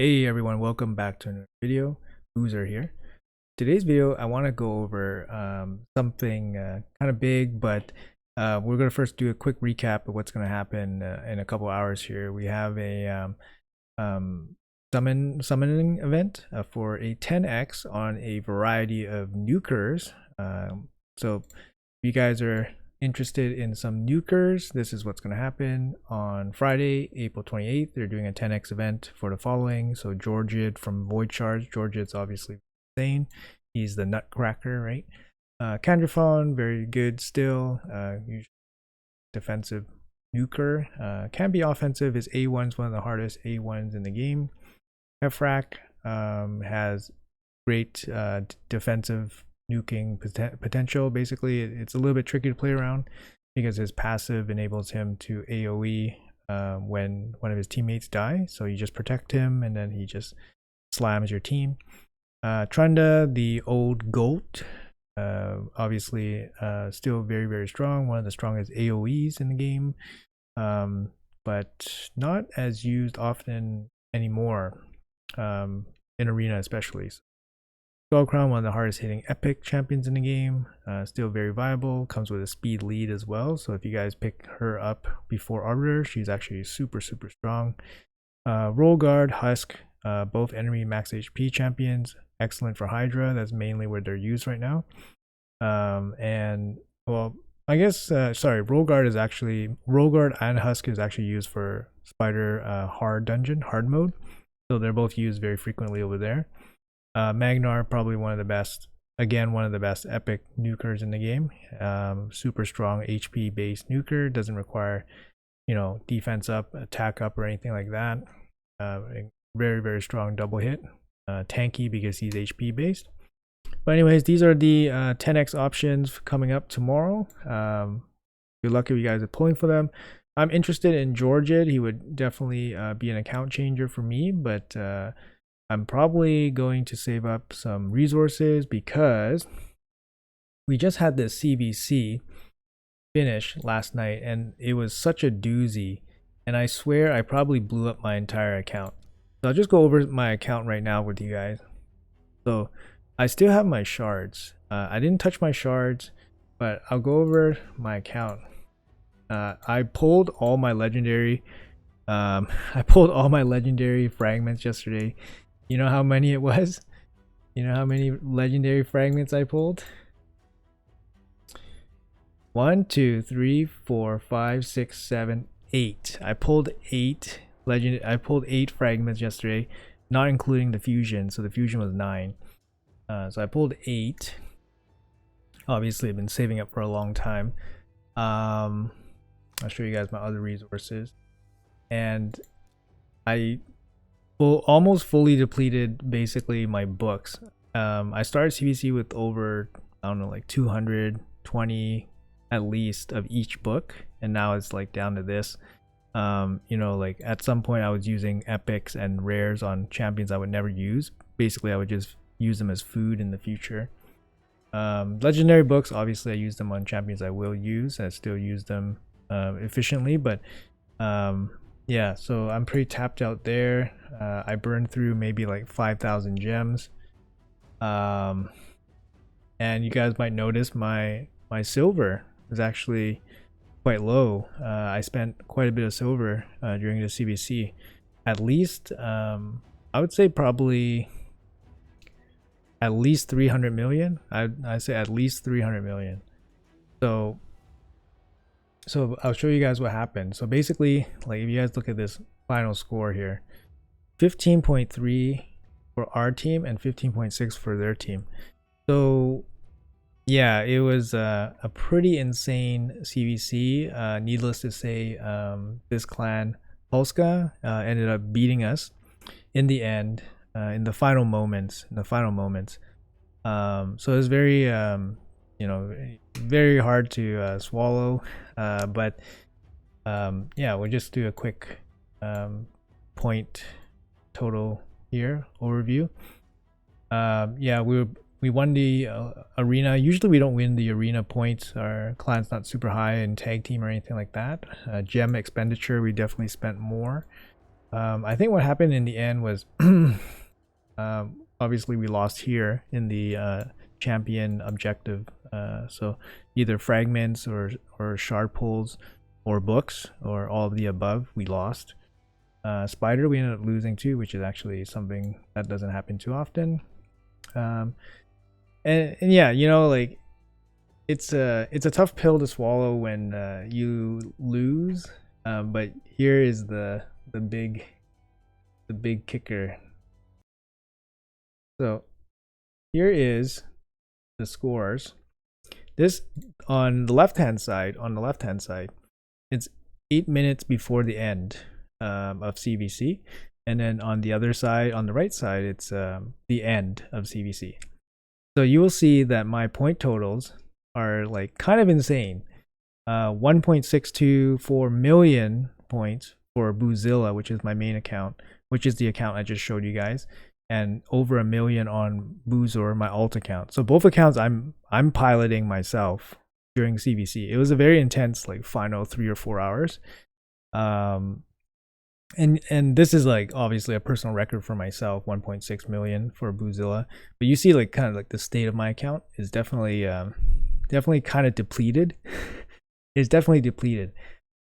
Hey everyone, welcome back to another video. Boozer here. Today's video, I want to go over something kind of big, but we're going to first do a quick recap of what's going to happen in a couple hours here. We have a summoning event for a 10x on a variety of nukers. So if you guys are interested in some nukers, this is what's going to happen on Friday, April 28th. They're doing a 10x event for the following. So Georgid from Void Shards. Georgid's obviously insane. He's the nutcracker, right? Kandrafon, very good still. Defensive nuker. Can be offensive. His A1's one of the hardest A1s in the game. Efrak has great defensive nuking potential. Basically, it's a little bit tricky to play around because his passive enables him to AoE when one of his teammates die. So you just protect him and then he just slams your team. Trunda, the old GOAT, obviously still very, very strong. One of the strongest AoEs in the game, but not as used often anymore in Arena especially. Skullcrown, one of the hardest hitting epic champions in the game, still very viable, comes with a speed lead as well. So if you guys pick her up before Arbiter, she's actually super strong. Roll Guard, Husk, both enemy max HP champions, excellent for Hydra. That's mainly where they're used right now. And well, I guess Roll Guard and Husk is actually used for Spider hard mode. So they're both used very frequently over there. Magnar, probably one of the best epic nukers in the game. Super strong HP based nuker, doesn't require defense up, attack up, or anything like that. Very strong double hit. Tanky because he's HP based. But anyways, these are the 10x options coming up tomorrow. Good luck if you guys are pulling for them. I'm interested in Georgid. He would definitely be an account changer for me, but I'm probably going to save up some resources because we just had this CVC finish last night and it was such a doozy, and I swear I probably blew up my entire account. So I'll just go over my account right now with you guys. So I still have my shards. I didn't touch my shards, but I'll go over my account. I pulled all my legendary fragments yesterday. You know how many it was? You know how many legendary fragments I pulled? 1, 2, 3, 4, 5, 6, 7, 8. I pulled 8 fragments yesterday, not including the fusion. So the fusion was 9. So I pulled 8. Obviously, I've been saving up for a long time. I'll show you guys my other resources, and I almost fully depleted basically my books. I started CVC with over, I don't know, like 220 at least of each book, and now it's like down to this. Like at some point I was using epics and rares on champions I would never use. Basically I would just use them as food in the future. Legendary books, obviously I use them on champions I will use. I still use them efficiently, but yeah, so I'm pretty tapped out there. I burned through maybe like 5,000 gems. And you guys might notice my silver is actually quite low. I spent quite a bit of silver during the CVC. At least, I would say probably at least 300 million. I say at least 300 million. So I'll show you guys what happened. So basically, like if you guys look at this final score here, 15.3 for our team and 15.6 for their team. So yeah, it was a pretty insane CVC. Needless to say, this clan Polska ended up beating us in the end, in the final moments. So it was very very hard to swallow, but yeah, we'll just do a quick point total here overview. Yeah, we won the arena. Usually we don't win the arena points. Our clan's not super high in tag team or anything like that. Gem expenditure, we definitely spent more. I think what happened in the end was obviously we lost here in the champion objective. So either fragments or shard pulls or books or all of the above, we lost. Spider we ended up losing too, which is actually something that doesn't happen too often. And yeah, you know, like it's a tough pill to swallow when you lose. But here is the big kicker. So here is the scores. This on the left hand side. It's 8 minutes before the end of CVC, and then on the other side, on the right side, it's the end of CVC. So you will see that my point totals are like kind of insane. 1.624 million points for Boozilla, which is my main account, which is the account I just showed you guys, and over 1 million on Boozor, my alt account. So both accounts I'm piloting myself during CVC. It was a very intense like final 3 or 4 hours. And this is like obviously a personal record for myself, 1.6 million for Boozilla. But you see like kind of like the state of my account is definitely kind of depleted. It's definitely depleted.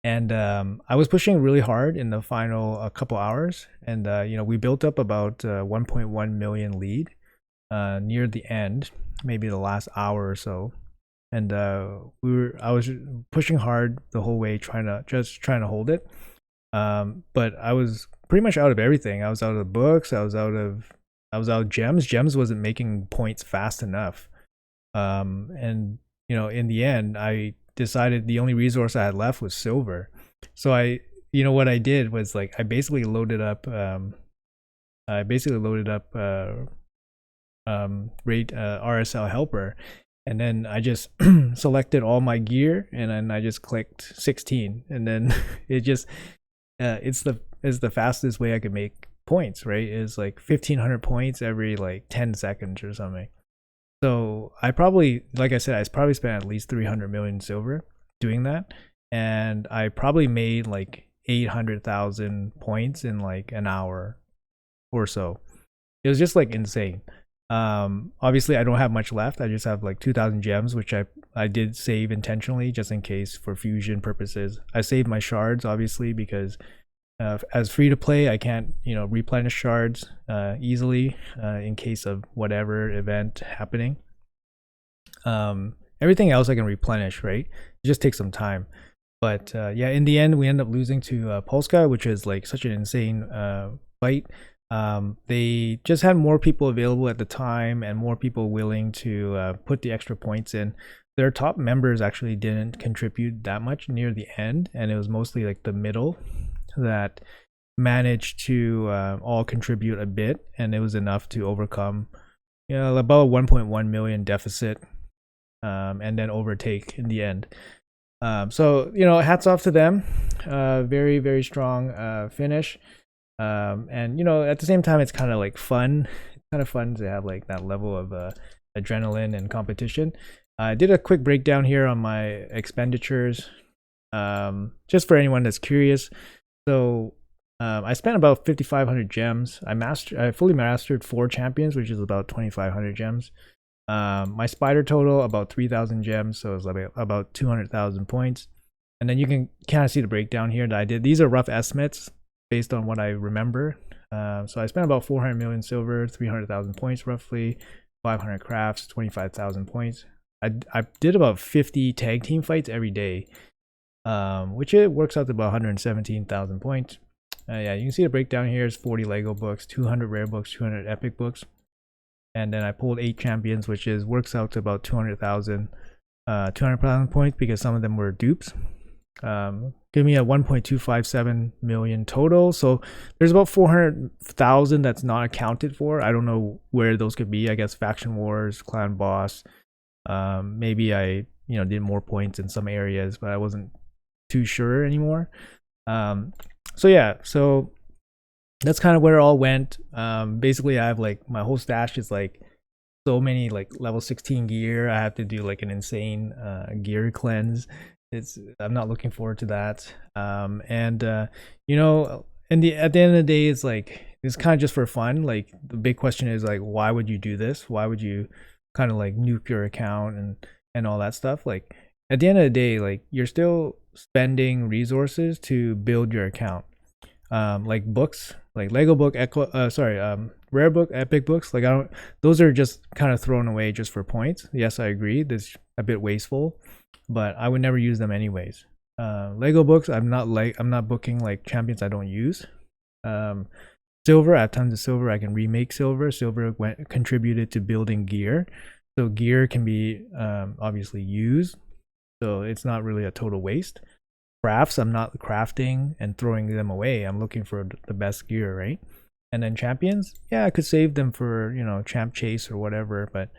And I was pushing really hard in the final couple hours, and you know, we built up about 1.1 million lead near the end, maybe the last hour or so. And I was pushing hard the whole way, trying to hold it. But I was pretty much out of everything. I was out of books. I was out of gems. Gems wasn't making points fast enough. And you know, in the end, I decided the only resource I had left was silver. So you know, what I did was like I basically loaded up RSL helper, and then I just selected all my gear, and then I just clicked 16, and then it just it's the fastest way I could make points, right? Is like 1500 points every like 10 seconds or something. So I probably, like I said, I probably spent at least 300 million silver doing that, and I probably made like 800,000 points in like an hour or so. It was just like insane. Obviously I don't have much left. I just have like 2,000 gems, which I did save intentionally just in case for fusion purposes. I saved my shards obviously because as free to play, I can't, you know, replenish shards easily in case of whatever event happening. Everything else I can replenish, right? It just takes some time. But yeah, in the end, we end up losing to Polska, which is like such an insane fight. They just had more people available at the time and more people willing to put the extra points in. Their top members actually didn't contribute that much near the end, and it was mostly like the middle that managed to all contribute a bit, and it was enough to overcome, you know, about 1.1 million deficit, and then overtake in the end. So you know, hats off to them. Very very strong finish. And you know, at the same time, it's kind of like fun. It's kind of fun to have like that level of adrenaline and competition. I did a quick breakdown here on my expenditures, just for anyone that's curious. So I spent about 5,500 gems. I fully mastered 4 champions, which is about 2,500 gems. My spider total about 3,000 gems, so it's like about 200,000 points. And then you can kind of see the breakdown here that I did. These are rough estimates based on what I remember. So I spent about 400 million silver, 300,000 points roughly, 500 crafts, 25,000 points. I did about 50 tag team fights every day, which it works out to about 117,000 points. Yeah, you can see the breakdown here is 40 Lego books, 200 rare books, 200 epic books. And then I pulled 8 champions, which works out to about 200,000 points because some of them were dupes. Give me a 1.257 million total. So there's about 400,000 that's not accounted for. I don't know where those could be. I guess faction wars, clan boss. Maybe I, you know, did more points in some areas, but I wasn't too sure anymore. So yeah, so that's kind of where it all went. Basically I have like my whole stash is like so many like level 16 gear. I have to do like an insane gear cleanse. I'm not looking forward to that. You know, and at the end of the day, it's like it's kind of just for fun. Like the big question is like, why would you do this? Why would you kind of like nuke your account and all that stuff? Like at the end of the day, like you're still spending resources to build your account. Like books, like Lego book, rare book, epic books. Like I don't, those are just kind of thrown away just for points. Yes, I agree. That's a bit wasteful, but I would never use them anyways. Lego books, I'm not booking like champions I don't use. Silver, I have tons of silver. I can remake silver. Silver contributed to building gear, so gear can be obviously used. So it's not really a total waste. Crafts, I'm not crafting and throwing them away. I'm looking for the best gear, right? And then champions, yeah, I could save them for champ chase or whatever, but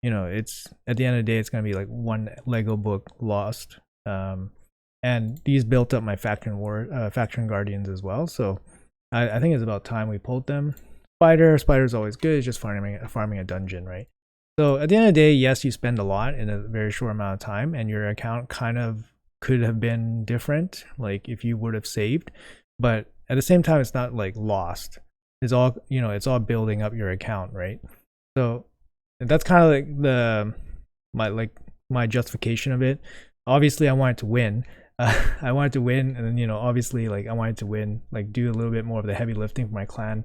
it's at the end of the day, it's gonna be like one Lego book lost. And these built up my faction guardians as well. So I think it's about time we pulled them. Spider's always good. It's just farming a dungeon, right? So at the end of the day, yes, you spend a lot in a very short amount of time, and your account kind of could have been different, like if you would have saved. But at the same time, it's not like lost. It's all it's all building up your account, right? So that's kind of like my justification of it. Obviously, I wanted to win. I wanted to win, and then obviously, like I wanted to win, like do a little bit more of the heavy lifting for my clan.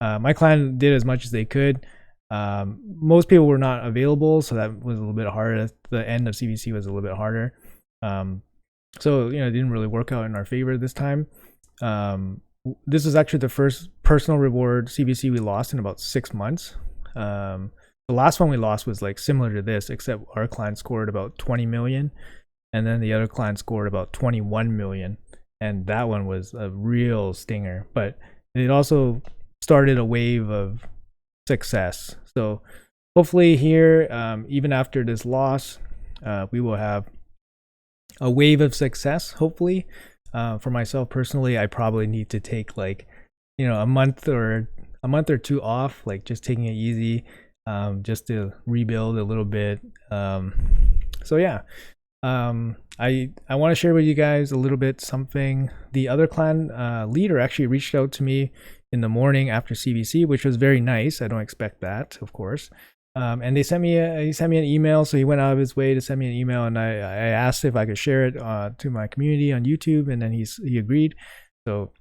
My clan did as much as they could. Most people were not available, so that was a little bit harder. The end of CVC was a little bit harder. So it didn't really work out in our favor this time. This was actually the first personal reward CVC we lost in about 6 months. The last one we lost was like similar to this, except our clan scored about 20 million, and then the other clan scored about 21 million, and that one was a real stinger. But it also started a wave of success. So hopefully here, even after this loss, we will have a wave of success, hopefully. For myself personally, I probably need to take like a month or two off, like just taking it easy, just to rebuild a little bit. So yeah, I want to share with you guys a little bit something. The other clan leader actually reached out to me in the morning after CVC, which was very nice. I don't expect that, of course. And he sent me an email. So he went out of his way to send me an email, and I asked if I could share it to my community on YouTube, and then he agreed. So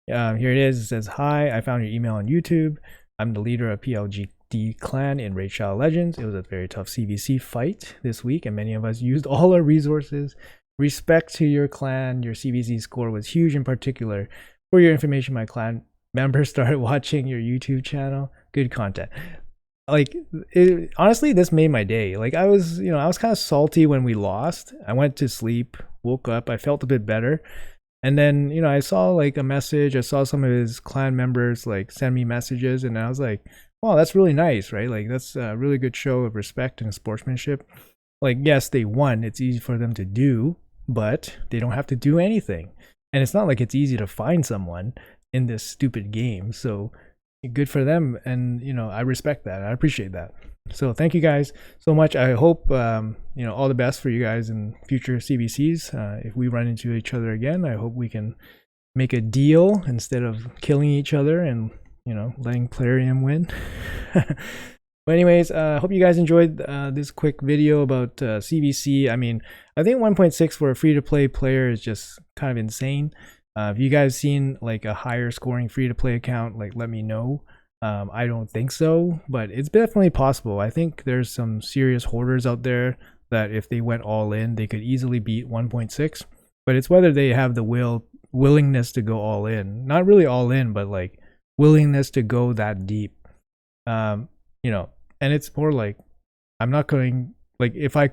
here it is. It says, "Hi, I found your email on YouTube. I'm the leader of PLGD clan in Raid Shadow Legends. It was a very tough CVC fight this week, and many of us used all our resources. Respect to your clan. Your CVC score was huge. In particular, for your information, my clan members started watching your YouTube channel. Good content." Like honestly, this made my day. Like I was kind of salty when we lost. I went to sleep, woke up, I felt a bit better, and then I saw like a message. I saw some of his clan members like send me messages, and I was like, "Wow, that's really nice, right? Like that's a really good show of respect and sportsmanship." Like yes, they won. It's easy for them to do, but they don't have to do anything, and it's not like it's easy to find someone in this stupid game. So good for them, and I respect that. I appreciate that. So thank you guys so much. I hope all the best for you guys in future CVCs. If we run into each other again, I hope we can make a deal instead of killing each other and letting Plarium win. But anyways, hope you guys enjoyed this quick video about CVC. I mean, I think 1.6 for a free-to-play player is just kind of insane. If you guys seen like a higher scoring free-to-play account, like let me know. I don't think so, but it's definitely possible. I think there's some serious hoarders out there that if they went all in, they could easily beat 1.6. But it's whether they have the willingness to go all in. Not really all in, but like willingness to go that deep. And it's more like I'm not going, like if I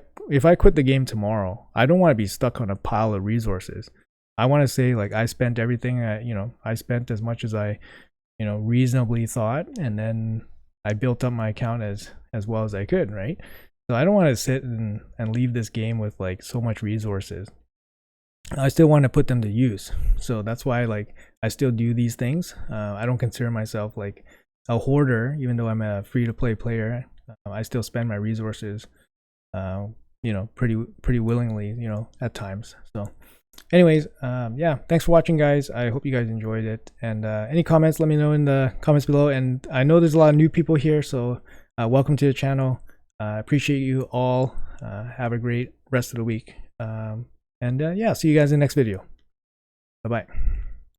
quit the game tomorrow, I don't want to be stuck on a pile of resources. I want to say like I spent everything, I spent as much as I, reasonably thought, and then I built up my account as well as I could, right? So I don't want to sit and leave this game with like so much resources. I still want to put them to use. So that's why like I still do these things. I don't consider myself like a hoarder, even though I'm a free-to-play player. I still spend my resources, pretty willingly, at times. So Anyways, yeah, thanks for watching, guys. I hope you guys enjoyed it. And any comments, let me know in the comments below. And I know there's a lot of new people here, so welcome to the channel. I appreciate you all. Have a great rest of the week. And yeah, see you guys in the next video. Bye-bye.